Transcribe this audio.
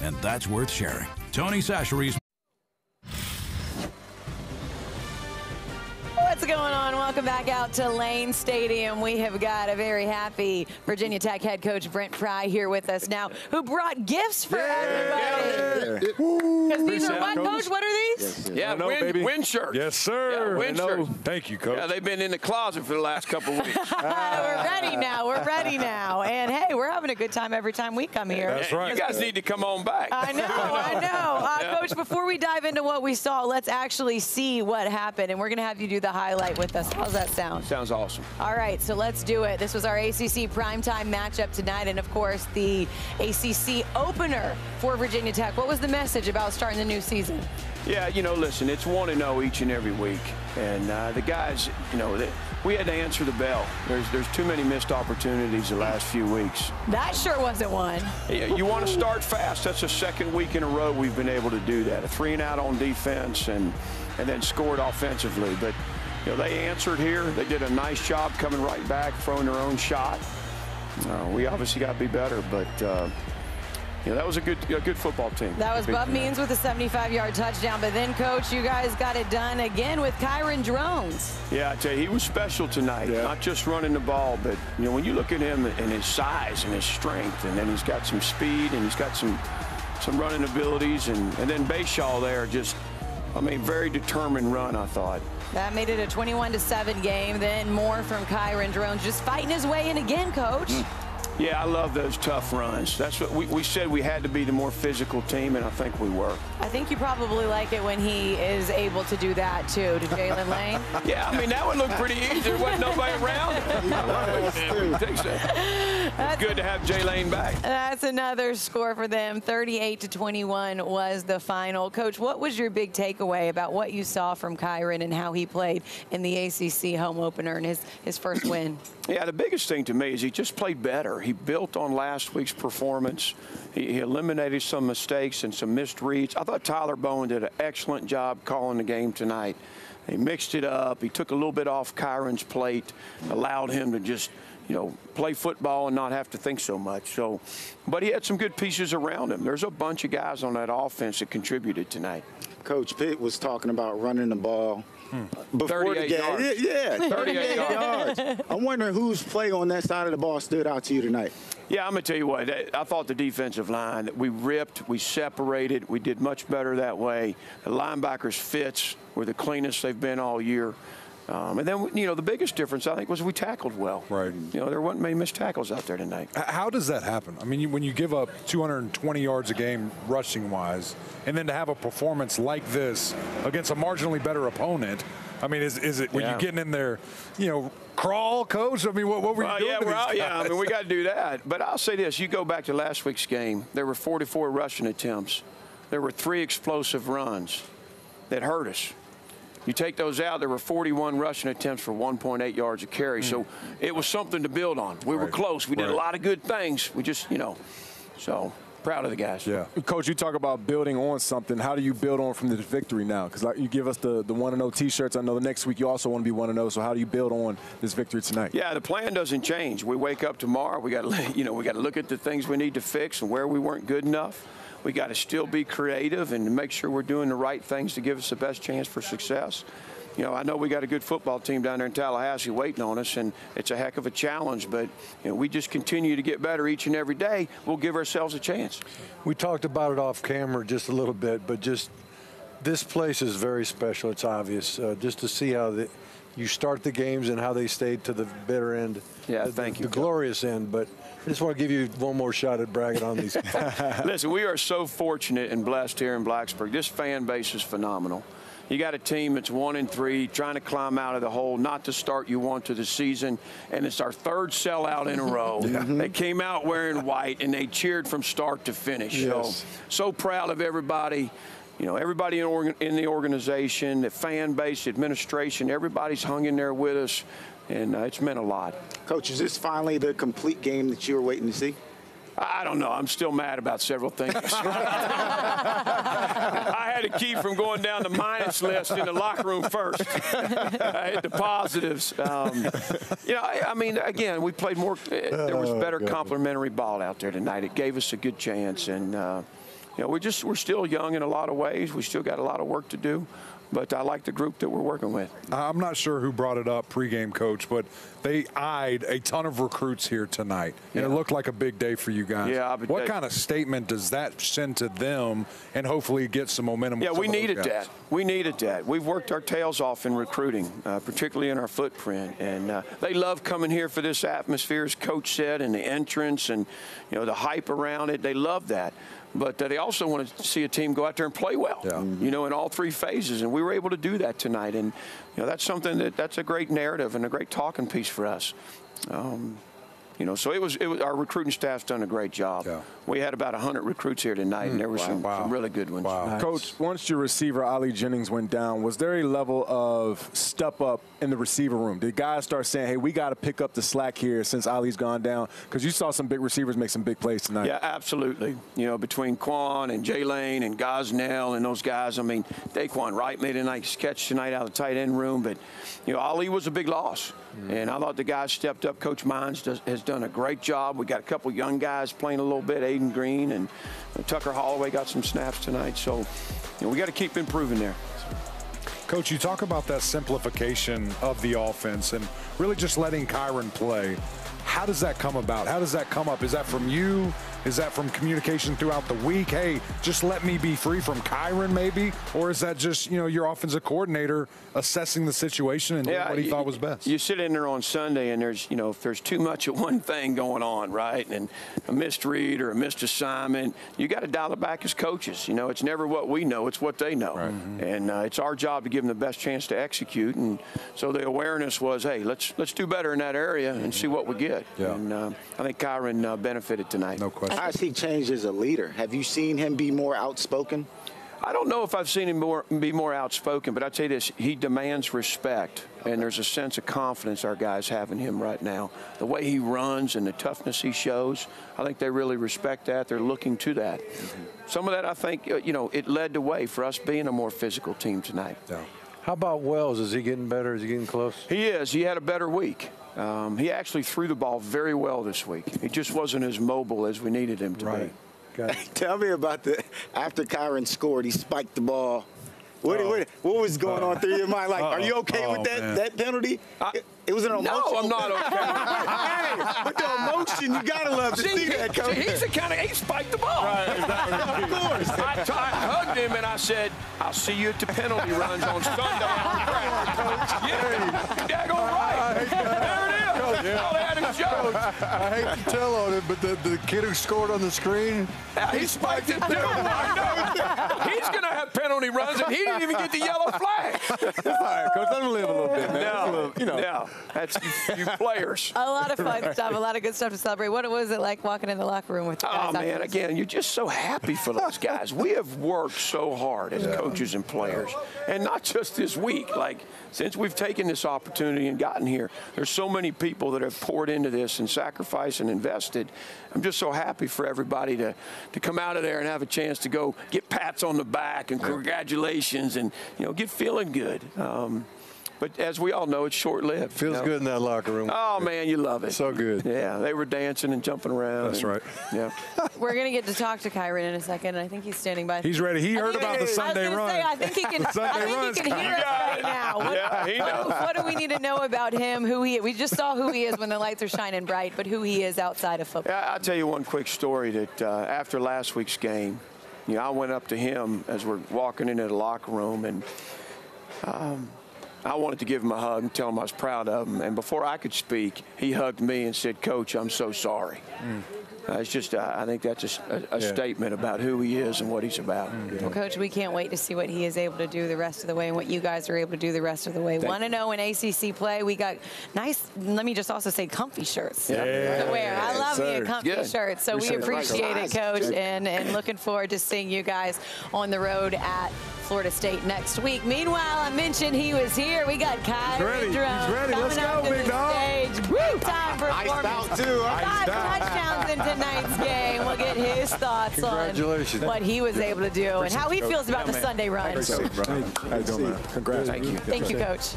and that's worth sharing. Tony Sachery's. What's going on? Welcome back out to Lane Stadium. We have got a very happy Virginia Tech head coach Brent Pry here with us now, who brought gifts for everybody. Because these are what, Coach? What are these? Yeah, wind shirts. Yes, sir. Yeah, wind shirts. Thank you, Coach. Yeah, they've been in the closet for the last couple of weeks. We're ready now. We're ready now. And, hey, we're having a good time every time we come here. That's right. You guys need to come on back. I know. Coach, before we dive into what we saw, let's actually see what happened. And we're going to have you do the highlight with us. How's that sound? Sounds awesome. All right, so let's do it. This was our ACC primetime matchup tonight, and, of course, the ACC opener for Virginia Tech. What was the message about starting the new season? Yeah, listen, it's 1-0 each and every week. And the guys, we had to answer the bell. There's too many missed opportunities the last few weeks. That sure wasn't one. You want to start fast. That's the second week in a row we've been able to do that. A 3-and-out on defense and then scored offensively. But they answered here. They did a nice job coming right back, throwing their own shot. We obviously got to be better, but that was a good football team. That was Bub Means with a 75-yard touchdown. But then, Coach, you guys got it done again with Kyron Drones. Yeah, I tell you, he was special tonight. Yeah. Not just running the ball, but when you look at him and his size and his strength, and then he's got some speed and he's got some running abilities, and then Bayshaw there very determined run, I thought. That made it a 21-7 game. Then more from Kyron Drones, just fighting his way in again, Coach. Yeah, I love those tough runs. That's what we said. We had to be the more physical team, and I think we were. I think you probably like it when he is able to do that, too, to Jalen Lane. Yeah, that would look pretty easy. There wasn't nobody around. It's good to have Jay Lane back. That's another score for them. 38-21 was the final. Coach, what was your big takeaway about what you saw from Kyron and how he played in the ACC home opener and his first win? Yeah, the biggest thing to me is he just played better. He built on last week's performance. He eliminated some mistakes and some missed reads. I thought Tyler Bowen did an excellent job calling the game tonight. He mixed it up. He took a little bit off Kyron's plate, allowed him to just, play football and not have to think so much. But he had some good pieces around him. There's a bunch of guys on that offense that contributed tonight. Coach Pitt was talking about running the ball. Before the game. Yards. Yeah, 38 yards. I'm wondering whose play on that side of the ball stood out to you tonight. Yeah, I'm going to tell you what. I thought the defensive line, we ripped, we separated, we did much better that way. The linebackers' fits were the cleanest they've been all year. And then, the biggest difference, I think, was we tackled well. Right. There weren't many missed tackles out there tonight. How does that happen? When you give up 220 yards a game rushing-wise, and then to have a performance like this against a marginally better opponent, is it when you're getting in there, crawl, Coach? What were you doing to these guys? Yeah, we got to do that. But I'll say this. You go back to last week's game, there were 44 rushing attempts. There were 3 explosive runs that hurt us. You take those out, there were 41 rushing attempts for 1.8 yards a carry. So it was something to build on. We were close. We did a lot of good things. We just, so proud of the guys. Yeah. Coach, you talk about building on something. How do you build on from this victory now? Because you give us the 1-0 T-shirts. I know the next week you also want to be 1-0. So how do you build on this victory tonight? Yeah, the plan doesn't change. We wake up tomorrow. We got to, we got to look at the things we need to fix and where we weren't good enough. We got to still be creative and make sure we're doing the right things to give us the best chance for success. I know we got a good football team down there in Tallahassee waiting on us, and it's a heck of a challenge, but we just continue to get better each and every day. We'll give ourselves a chance. We talked about it off camera just a little bit, but just this place is very special. It's obvious. Just to see how you start the games and how they stayed to the bitter end. Yeah, thank you. The glorious end, but I just want to give you one more shot at bragging on these. Listen, we are so fortunate and blessed here in Blacksburg. This fan base is phenomenal. You got a team that's 1-3, trying to climb out of the hole, not the start you want to the season, and it's our 3rd sellout in a row. They came out wearing white, and they cheered from start to finish. Yes. So proud of everybody. Everybody in the organization, the fan base, the administration, everybody's hung in there with us, and it's meant a lot. Coach, is this finally the complete game that you were waiting to see? I don't know. I'm still mad about several things. I had to keep from going down the minus list in the locker room first. I hit the positives. Again, we played more. There was better complementary ball out there tonight. It gave us a good chance, and we're still young in a lot of ways. We still got a lot of work to do. But I like the group that we're working with. I'm not sure who brought it up pregame, Coach, but they eyed a ton of recruits here tonight. And it looked like a big day for you guys. Yeah, what kind of statement does that send to them and hopefully get some momentum? Yeah, we needed that. We needed that. We've worked our tails off in recruiting, particularly in our footprint. And they love coming here for this atmosphere, as Coach said, and the entrance and, the hype around it. They love that. But they also want to see a team go out there and play well, in all three phases. And we were able to do that tonight. And, that's something that's a great narrative and a great talking piece for us. So it was our recruiting staff's done a great job. Yeah. We had about 100 recruits here tonight, and there were some really good ones. Wow. Nice. Coach, once your receiver, Ali Jennings, went down, was there a level of step up in the receiver room? Did guys start saying, hey, we got to pick up the slack here since Ali's gone down? Because you saw some big receivers make some big plays tonight. Yeah, absolutely. Between Quan and Jay Lane and Gosnell and those guys, Daquan Wright made a nice catch tonight out of the tight end room. But, Ali was a big loss. And I thought the guys stepped up. Coach Mines has done a great job. We got a couple young guys playing a little bit, Aiden Green and Tucker Holloway got some snaps tonight. So we got to keep improving there. Coach, you talk about that simplification of the offense and really just letting Kyron play. How does that come about? How does that come up? Is that from you? Is that from communication throughout the week? Hey, just let me be free from Kyron maybe? Or is that just, your offensive coordinator assessing the situation and doing what he thought was best? You sit in there on Sunday and there's, if there's too much of one thing going on, right, and a missed read or a missed assignment, you got to dial it back as coaches. It's never what we know, it's what they know. Right. And it's our job to give them the best chance to execute. And so the awareness was, hey, let's do better in that area and see what we get. Yeah. And I think Kyron benefited tonight. No question. How has he changed as a leader? Have you seen him be more outspoken? I don't know if I've seen him be more outspoken, but I'll tell you this, he demands respect, and there's a sense of confidence our guys have in him right now. The way he runs and the toughness he shows, I think they really respect that. They're looking to that. Some of that, I think, it led the way for us being a more physical team tonight. Yeah. How about Wells? Is he getting better? Is he getting close? He is. He had a better week. He actually threw the ball very well this week. He just wasn't as mobile as we needed him to be. Tell me about after Kyron scored, he spiked the ball. What was going on through your mind? Like, are you okay with that penalty? It was an emotion. No, I'm not okay. Hey, with the emotion, you gotta love to see that, Coach. He's the kind of he spiked the ball. Right, of course. I hugged him and I said, "I'll see you at the penalty runs on Sunday." Yeah, daggone right. There it is. All they had is jokes. I hate to tell on it, but the kid who scored on the screen, he spiked it too. I know. He's gonna have penalty runs, and he didn't even get the yellow flag. All right, Coach, let him live a little bit, man. No, that's you players. A lot of fun stuff, a lot of good stuff to celebrate. What was it like walking in the locker room with the guys? Oh, man, again, you're just so happy for those guys. We have worked so hard as coaches and players, and not just this week. Like, since we've taken this opportunity and gotten here, there's so many people that have poured into this and sacrificed and invested. I'm just so happy for everybody to come out of there and have a chance to go get pats on the back and congratulations and, get feeling good. But as we all know, it's short-lived. Feels good in that locker room. Oh, man, you love it. So good. Yeah, they were dancing and jumping around. That's right. Yeah. We're going to get to talk to Kyron in a second. I think he's standing by. He's ready. He heard about the Sunday run. I think he can hear us right now. He knows. What do we need to know about him, who he is? We just saw who he is when the lights are shining bright, but who he is outside of football. Yeah, I'll tell you one quick story that after last week's game, I went up to him as we're walking into the locker room, and I wanted to give him a hug and tell him I was proud of him. And before I could speak, he hugged me and said, "Coach, I'm so sorry." It's just, I think that's a statement about who he is and what he's about. Well, Coach, we can't wait to see what he is able to do the rest of the way and what you guys are able to do the rest of the way. Want to know in ACC play, we got nice, let me just also say, comfy shirts to wear. I love me a comfy shirt, so we appreciate it, Coach, and looking forward to seeing you guys on the road at Florida State next week. Meanwhile, I mentioned he was here. We got Kyron Drone. He's ready. Let's go, big dog. Woo! Time for Iced out, too. 5 touchdowns in tonight's game. We'll get his thoughts on what he was able to do and how he feels about the Sunday run. How you doing, man? Congrats. Thank you. Thank you, Coach.